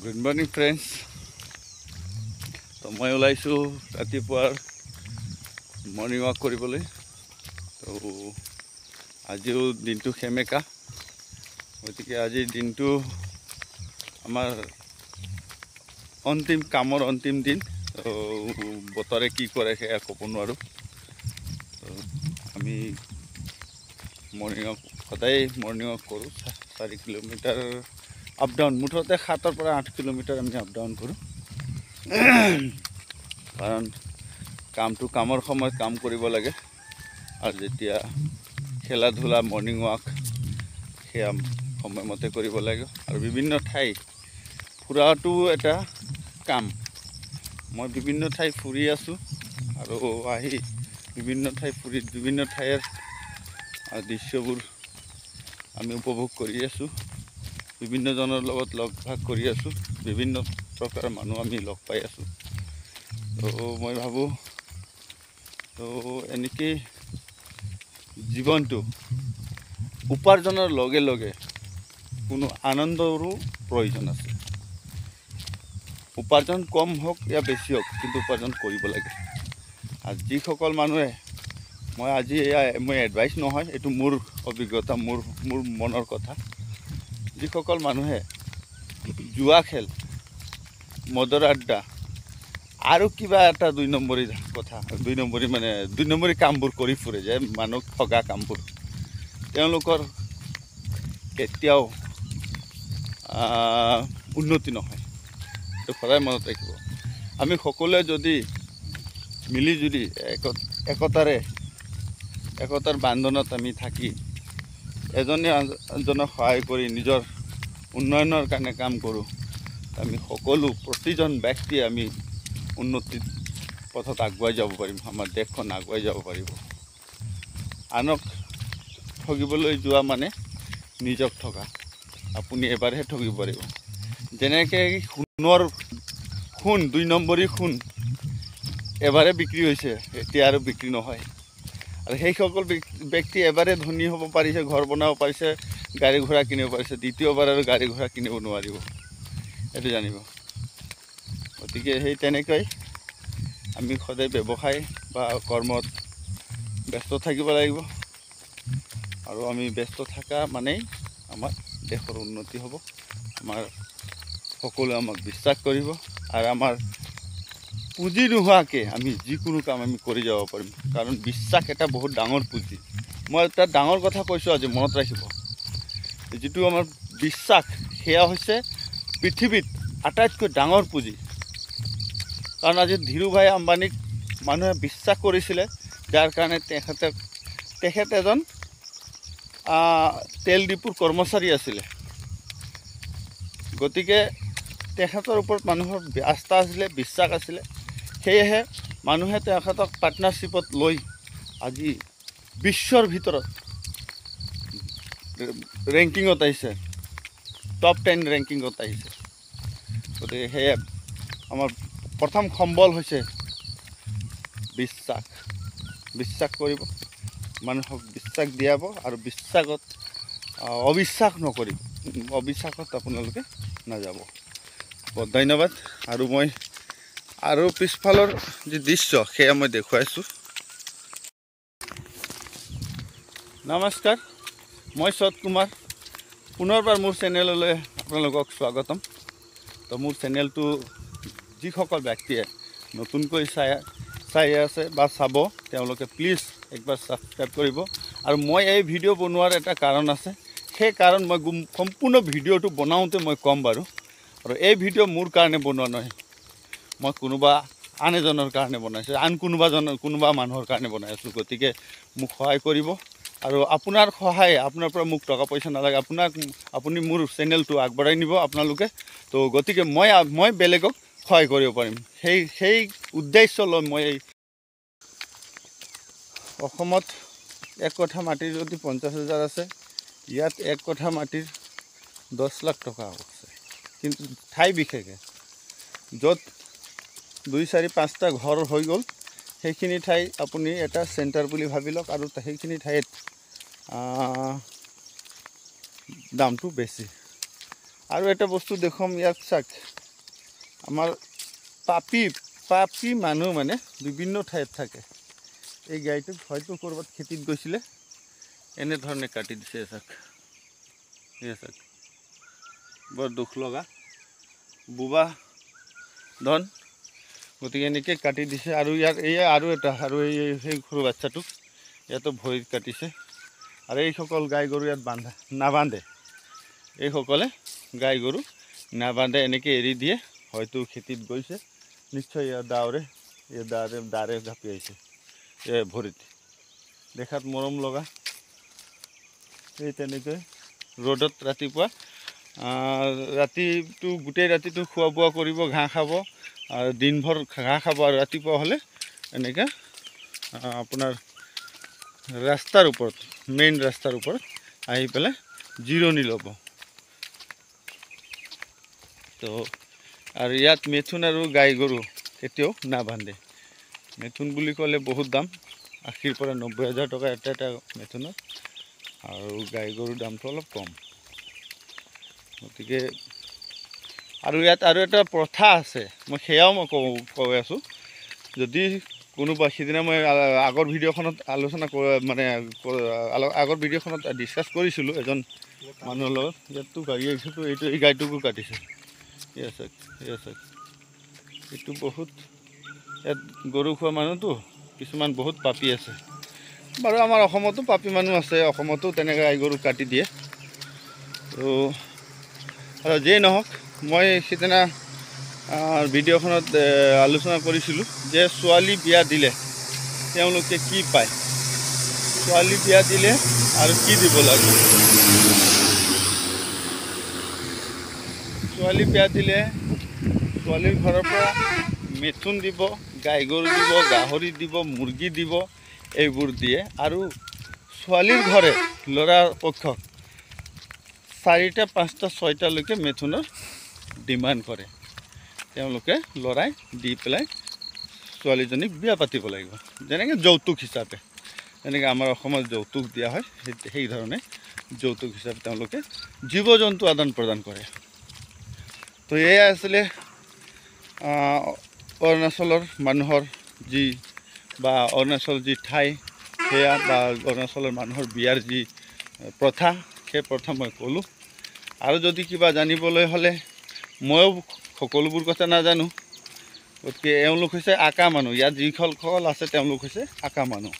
Good morning, friends. তো মই ওলাইছো ৰাতিপুৱাৰ মৰ্নিং ৱাক কৰিবলৈ। তো আজিও দিনটো সেমেকা, গতিকে আজিৰ দিনটো আমাৰ অন্তিম কামৰ অন্তিম দিন। তো বতৰে কি কৰে সেয়া ক'ব নোৱাৰোঁ। তো আমি মৰ্নিং ৱাক সদায় মৰ্নিং ৱাক কৰোঁ, 4 কিলোমিটাৰ আপ ডাউন, মুঠতে 7 পৰা 8 কিলোমিটাৰ আমি আপ ডাউন কৰোঁ। কাৰণ কামৰ সময়ত কাম কৰিব লাগে, আৰু যেতিয়া খেলা ধূলা মৰ্নিং ৱাক সেয়া সময়মতে কৰিব লাগে। আৰু বিভিন্ন ঠাই ফুৰাটো এটা কাম। মই বিভিন্ন ঠাই ফুৰি আছোঁ, আৰু আহি বিভিন্ন ঠাইৰ দৃশ্যবোৰ আমি উপভোগ কৰি আছোঁ। বিভিন্নজনৰ লগত লগ ভাগ কৰি আছোঁ, বিভিন্ন প্ৰকাৰৰ মানুহ আমি লগ পাই আছোঁ। তো মই ভাবোঁ তো এনেকৈ জীৱনটো উপাৰ্জনৰ লগে লগে কোনো আনন্দৰো প্ৰয়োজন আছে। উপাৰ্জন কম হওক या বেছি হওক, কিন্তু উপাৰ্জন কৰিব লাগে। আৰু যিসকল মানুহে, মই এডভাইচ নহয়, এইটো মোৰ অভিজ্ঞতা, মোৰ মনৰ কথা। যিসকল মানুহে জুৱা খেল, মদৰ আড্ডা আৰু কিবা এটা 2 নম্বৰী কথা, 2 নম্বৰী কামবোৰ কৰি ফুৰে, যে মানুহক ঠগা কামবোৰ, তেওঁলোকৰ কেতিয়াও উন্নতি নহয়। এইটো সদায় মনত ৰাখিব। আমি সকলোৱে যদি মিলিজুলি একতাৰ বান্ধোনত আমি থাকি এজনে আনজনক সহায় কৰি নিজৰ উন্নয়নৰ কাৰণে কাম কৰোঁ, আমি প্ৰতিজন ব্যক্তিয়ে আমি উন্নতিৰ পথত আগুৱাই যাব পাৰিম। আমাৰ দেশখন আগুৱাই যাব পাৰিব। আনক ঠগিবলৈ যোৱা মানে নিজক ঠগা। আপুনি এবাৰহে ঠগিব পাৰিব। যেনেকৈ সোণ 2 নম্বৰী সোণ এবাৰে বিক্ৰী হৈছে, এতিয়া আৰু বিক্ৰী নহয়। আৰু সেইসকল ব্যক্তি এবাৰে ধনী হ'ব পাৰিছে, ঘৰ বনাব পাৰিছে, গাড়ী ঘোঁৰা কিনিব পাৰিছে, দ্বিতীয়বাৰ আৰু গাড়ী ঘোঁৰা কিনিব নোৱাৰিব, এইটো জানিব। গতিকে সেই তেনেকৈ আমি সদায় ব্যৱসায় বা কৰ্মত ব্যস্ত থাকিব লাগিব। আৰু আমি ব্যস্ত থকা মানেই আমাৰ দেশৰ উন্নতি হ'ব। আমাৰ সকলোৱে আমাক বিশ্বাস কৰিব, আৰু আমাৰ পুঁজি নোহোৱাকৈ আমি যিকোনো কাম আমি কৰি যাব পাৰিম। কাৰণ বিশ্বাস এটা বহুত ডাঙৰ পুঁজি। মই এটা ডাঙৰ কথা কৈছোঁ আজি, মনত ৰাখিব। যিটো আমাৰ বিশ্বাস, সেয়া হৈছে পৃথিৱীত আটাইতকৈ ডাঙৰ পুঁজি। কাৰণ আজি ধীৰুভাই আম্বানীক মানুহে বিশ্বাস কৰিছিলে, যাৰ কাৰণে তেখেত এজন তেল ডিপুৰ কৰ্মচাৰী আছিলে। গতিকে তেখেতৰ ওপৰত মানুহৰ আস্থা আছিলে, বিশ্বাস আছিলে। সেয়েহে মানুহে তেখেতক পাৰ্টনাৰশ্বিপত লৈ আজি বিশ্বৰ ভিতৰত ৰেংকিঙত আহিছে, টপ 10 ৰেংকিঙত আহিছে। গতিকে সেয়ে আমাৰ প্ৰথম সম্বল হৈছে বিশ্বাস কৰিব, মানুহক বিশ্বাস দিয়াব, আৰু অবিশ্বাসত আপোনালোকে নাযাব। ধন্যবাদ। আৰু পিছফালৰ যি দৃশ্য সেয়া মই দেখুৱাইছোঁ। নমস্কাৰ, মই সৎ কুমাৰ, পুনৰবাৰ মোৰ চেনেললৈ আপোনালোকক স্বাগতম। তো মোৰ চেনেলটো যিসকল ব্যক্তিয়ে নতুনকৈ চাই আছে বা চাব, তেওঁলোকে প্লিজ একবাৰ ছাবস্ক্ৰাইব কৰিব। আৰু মই এই ভিডিঅ' বনোৱাৰ এটা কাৰণ আছে, সেই কাৰণ মই সম্পূৰ্ণ ভিডিঅ'টো বনাওঁতে মই ক'ম বাৰু। আৰু এই ভিডিঅ' মোৰ কাৰণে বনোৱা নহয়, মই আন এজনৰ কাৰণে বনাইছোঁ, কোনোবা মানুহৰ কাৰণে বনাই আছোঁ। গতিকে মোক সহায় কৰিব। আৰু আপোনাৰ পৰা মোক টকা পইচা নালাগে, আপুনি মোৰ চেনেলটো আগবঢ়াই নিব আপোনালোকে। তো গতিকে মই বেলেগক সহায় কৰিব পাৰিম, সেই উদ্দেশ্য লৈ মই অসমত 1 কঠা মাটিৰ যদি 50,000 আছে, ইয়াত 1 কঠা মাটিৰ 10 লাখ টকা আছে। কিন্তু ঠাই বিশেষে য'ত 2, 4, 5টা ঘৰ হৈ গ'ল, সেইখিনি ঠাই আপুনি এটা চেণ্টাৰ বুলি ভাবি লওক, আৰু সেইখিনি ঠাইত দামটো বেছি। আৰু এটা বস্তু দেখুৱাম ইয়াত চাওক আমাৰ পাপি মানুহ মানে বিভিন্ন ঠাইত থাকে এই গাইটোক হয়তো ক'ৰবাত খেতিত গৈছিলে এনেধৰণে কাটি দিছে চাওক চাওক বৰ দুখ লগা বুবা ধন গতিকে এনেকৈ কাটি দিছে আৰু ইয়াৰ এয়া আৰু এটা আৰু সেই সৰু বাচ্চাটোক ইয়াতো ভৰিত কাটিছে আৰু এইসকল গাই গৰু ইয়াত নাবান্ধে এইসকলে গাই গৰু নাবান্ধে এনেকৈ এৰি দিয়ে হয়তো খেতিত গৈছে নিশ্চয় ইয়াৰ দাৰে জাপি আহিছে ভৰিত দেখাত মৰম লগা এই তেনেকৈ ৰ'দত ৰাতিপুৱা ৰাতিটো গোটেই ৰাতিটো খোৱা বোৱা কৰিব ঘাঁহ খাব আৰু দিনভৰ ঘাঁহ খাব আৰু ৰাতিপুৱা হ'লে এনেকৈ আপোনাৰ ৰাস্তাৰ ওপৰত মেইন ৰাস্তাৰ ওপৰত আহি পেলাই জিৰণি ল'ব তো আৰু ইয়াত মেথুন আৰু গাই গৰু কেতিয়াও নাবান্ধে মেথুন বুলি ক'লে বহুত দাম 80,000 পৰা 90,000 টকা এটা মেথুনৰ আৰু গাই গৰুৰ দামটো অলপ কম গতিকে আৰু ইয়াত আৰু এটা প্ৰথা আছে মই সেয়াও মই কৈ আছোঁ যদি কোনোবা সিদিনা মই আগৰ ভিডিঅ'খনত আলোচনা মানে আগৰ ভিডিঅ'খনত ডিছকাছ কৰিছিলোঁ এজন মানুহৰ লগত ইয়াততো গাড়ী আহিছেতো এই গাইটোকো কাটিছে আছে এইটো বহুত ইয়াত গৰু খোৱা মানুহতো কিছুমান বহুত পাপি আছে বাৰু আমাৰ অসমতো পাপি মানুহ আছে অসমতো তেনেকৈ গাই গৰু কাটি দিয়ে তো আৰু যিয়ে নহওক মই সিদিনা ভিডিঅ'খনত আলোচনা কৰিছিলোঁ যে ছোৱালী বিয়া দিলে তেওঁলোকে কি পায় ছোৱালী বিয়া দিলে আৰু কি দিব লাগে ছোৱালী বিয়া দিলে ছোৱালীৰ ঘৰৰ পৰা মেথুন দিব গাই গৰু দিব গাহৰি দিব মুৰ্গী দিব এইবোৰ দিয়ে আৰু ছোৱালীৰ ঘৰে ল'ৰাৰ পক্ষক 4টা 5টা 6টালৈকে মেথুনৰ ডিমাণ্ড কৰে তেওঁলোকে ল'ৰাই দি পেলাই ছোৱালীজনীক বিয়া পাতিব লাগিব যেনেকৈ যৌতুক হিচাপে যেনেকৈ আমাৰ অসমত যৌতুক দিয়া হয় সেই ধৰণে যৌতুক হিচাপে তেওঁলোকে জীৱ জন্তু আদান প্ৰদান কৰে তো এয়া আছিলে অৰুণাচলৰ মানুহৰ যি বা অৰুণাচল যি ঠাই সেয়া বা অৰুণাচলৰ মানুহৰ বিয়াৰ যি প্ৰথা সেই প্ৰথা মই ক'লোঁ আৰু যদি কিবা জানিবলৈ হ'লে ময়ো সকলোবোৰ কথা নাজানো গতিকে এওঁলোক হৈছে আকা মানুহ ইয়াত যিসকল আছে তেওঁলোক হৈছে আকা মানুহ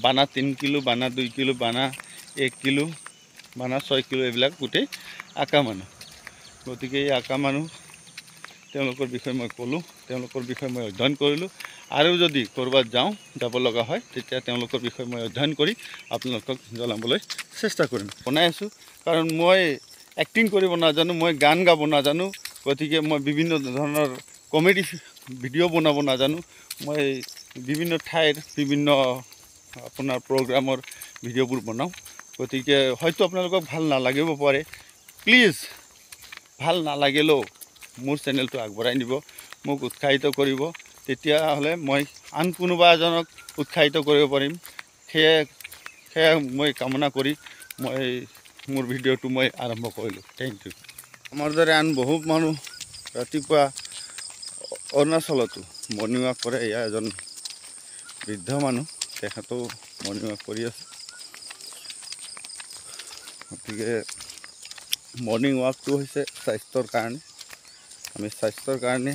বানা 3 কিলো বানা 2 কিলো বানা 1 কিলো বানা 6 কিলো এইবিলাক গোটেই আকা মানুহ গতিকে এই আকা মানুহ তেওঁলোকৰ বিষয়ে মই ক'লোঁ তেওঁলোকৰ বিষয়ে মই অধ্যয়ন কৰিলোঁ আৰু যদি ক'ৰবাত যাব লগা হয় তেতিয়া তেওঁলোকৰ বিষয়ে মই অধ্যয়ন কৰি আপোনালোকক জনাবলৈ চেষ্টা কৰিম বনাই আছোঁ কাৰণ মই এক্টিং কৰিব নাজানো মই গান গাব নাজানো গতিকে মই বিভিন্ন ধৰণৰ কমেডি ভিডিঅ' বনাব নাজানো মই বিভিন্ন ঠাইৰ বিভিন্ন আপোনাৰ প্ৰগ্ৰামৰ ভিডিঅ'বোৰ বনাওঁ গতিকে হয়তো আপোনালোকক ভাল নালাগিব পাৰে প্লিজ ভাল নালাগিলেও মোৰ চেনেলটো আগবঢ়াই নিব মোক উৎসাহিত কৰিব তেতিয়াহ'লে মই আন কোনোবা এজনক উৎসাহিত কৰিব পাৰিম সেয়া মই কামনা কৰি মই মোৰ ভিডিঅ'টো মই আৰম্ভ কৰিলোঁ থেংক ইউ আমাৰ দৰে আন বহুত মানুহ ৰাতিপুৱা অৰুণাচলতো মৰ্ণিং ৱাক কৰে এয়া এজন বৃদ্ধ মানুহ তেখেতেও মৰ্ণিং ৱাক কৰি আছে গতিকে মৰ্ণিং ৱাকটো হৈছে স্বাস্থ্যৰ কাৰণে আমি স্বাস্থ্যৰ কাৰণে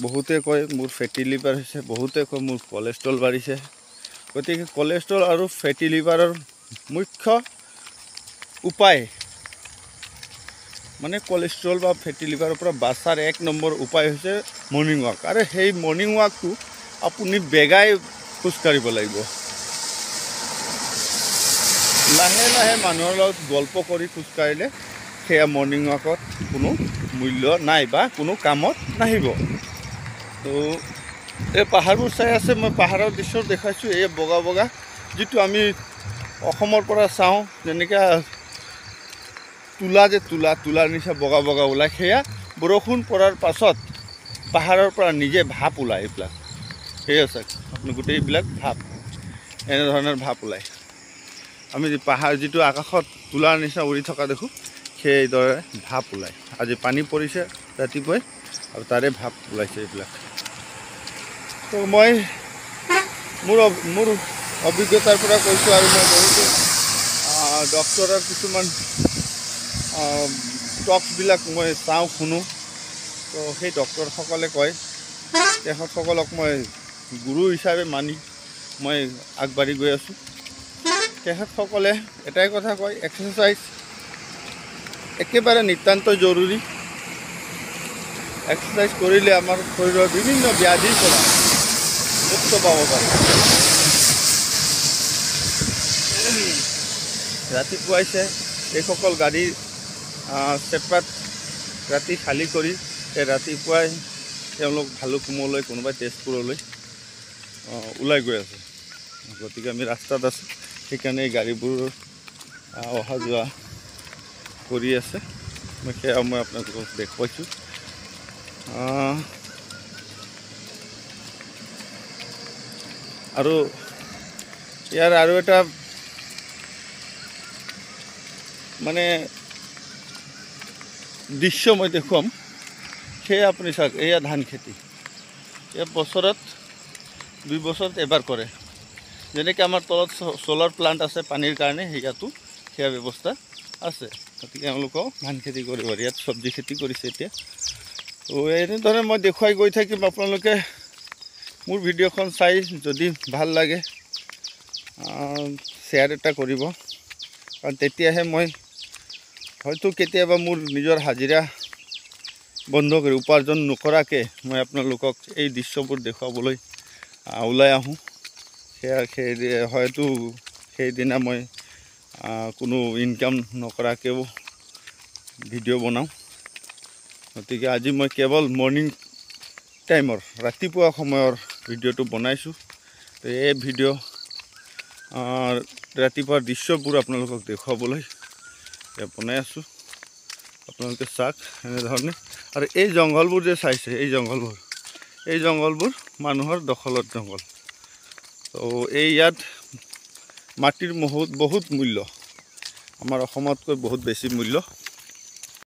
বহুতে কয় মোৰ ফেটি লিভাৰ হৈছে বহুতে কয় মোৰ কলেষ্ট্ৰল বাঢ়িছে গতিকে কলেষ্ট্ৰল আৰু ফেটি লিভাৰৰ মুখ্য উপায় মানে কলেষ্ট্ৰল বা ফেটি লিভাৰৰ পৰা বাচাৰ 1 নম্বৰ উপায় হৈছে মৰ্ণিং ৱাক আৰু সেই মৰ্ণিং ৱাকটো আপুনি বেগাই খোজকাঢ়িব লাগিব লাহে লাহে মানুহৰ লগত গল্প কৰি খোজকাঢ়িলে সেয়া মৰ্ণিং ৱাকত কোনো মূল্য নাই বা কোনো কামত নাহিব তো এই পাহাৰবোৰ চাই আছে মই পাহাৰৰ দৃশ্য দেখাইছোঁ এই বগা বগা যিটো আমি অসমৰ পৰা চাওঁ যেনেকৈ তুলাৰ নিচিনা বগা বগা ওলায় সেয়া বৰষুণ পৰাৰ পাছত পাহাৰৰ পৰা নিজে ভাপ ওলায় এইবিলাক সেয়া চাওক আপুনি গোটেইবিলাক ভাপ এনেধৰণৰ ভাপ ওলায় আমি পাহাৰ যিটো আকাশত তুলাৰ নিচিনা উৰি থকা দেখোঁ সেইদৰে ভাপ ওলায়। আজি পানী পৰিছে ৰাতিপুৱাই আৰু তাৰে ভাপ ওলাইছে এইবিলাক। তো মই মোৰ অভিজ্ঞতাৰ পৰা কৈছোঁ, আৰু মই বহুতো ডক্টৰৰ কিছুমান টকছবিলাক মই চাওঁ, শুনো। তো সেই ডক্টৰসকলে কয়, তেখেতসকলক মই গুৰু হিচাপে মানি মই আগবাঢ়ি গৈ আছোঁ। তেখেতসকলে এটাই কথা কয়, এক্সাৰচাইজ একেবাৰে নিতান্ত জৰুৰী। এক্সাৰচাইজ কৰিলে আমাৰ শৰীৰৰ বিভিন্ন ব্যাধিৰ পৰা মুক্ত পাব পাৰে। ৰাতিপুৱাইছে এইসকল গাড়ী চেপাত ৰাতি খালী কৰি ৰাতিপুৱাই তেওঁলোক ভালুকপুঙলৈ, কোনোবাই তেজপুৰলৈ ওলাই গৈ আছে। গতিকে আমি ৰাস্তাত আছোঁ, সেইকাৰণে এই গাড়ীবোৰ অহা যোৱা কৰি আছে। সেয়া মই আপোনালোকক দেখুৱাইছোঁ। আৰু ইয়াৰ আৰু এটা মানে দৃশ্য মই দেখুৱাম, সেয়া আপুনি চাওক। এয়া ধান খেতি, এয়া বছৰত 2 বছৰত এবাৰ কৰে। যেনেকৈ আমাৰ তলত চ'লাৰ প্লাণ্ট আছে পানীৰ কাৰণে, ইয়াতো সেয়া ব্যৱস্থা আছে। গতিকে এওঁলোকেও ধান খেতি কৰিব পাৰি। ইয়াত চব্জি খেতি কৰিছে এতিয়া। তো এনেধৰণে মই দেখুৱাই গৈ থাকিম। আপোনালোকে মোৰ ভিডিঅ'খন চাই যদি ভাল লাগে শ্বেয়াৰ এটা কৰিব, কাৰণ তেতিয়াহে মই হয়তো কেতিয়াবা মোৰ নিজৰ হাজিৰা বন্ধ কৰি উপাৰ্জন নকৰাকৈ মই আপোনালোকক এই দৃশ্যবোৰ দেখুৱাবলৈ ওলাই আহোঁ। হয়তো সেইদিনা মই কোনো ইনকাম নকৰাকৈও ভিডিঅ' বনাওঁ। গতিকে আজি মই কেৱল মৰ্ণিং টাইমৰ, ৰাতিপুৱা সময়ৰ ভিডিঅ'টো বনাইছোঁ। তো এই ভিডিঅ' ৰাতিপুৱাৰ দৃশ্যবোৰ আপোনালোকক দেখুৱাবলৈ বনাই আছোঁ। আপোনালোকে চাওক এনেধৰণে। আৰু এই জংঘলবোৰ যে চাইছে, এই জংঘলবোৰ মানুহৰ দখলত জংঘল। তো এই ইয়াত মাটিৰ বহুত মূল্য, আমাৰ অসমতকৈ বহুত বেছি মূল্য।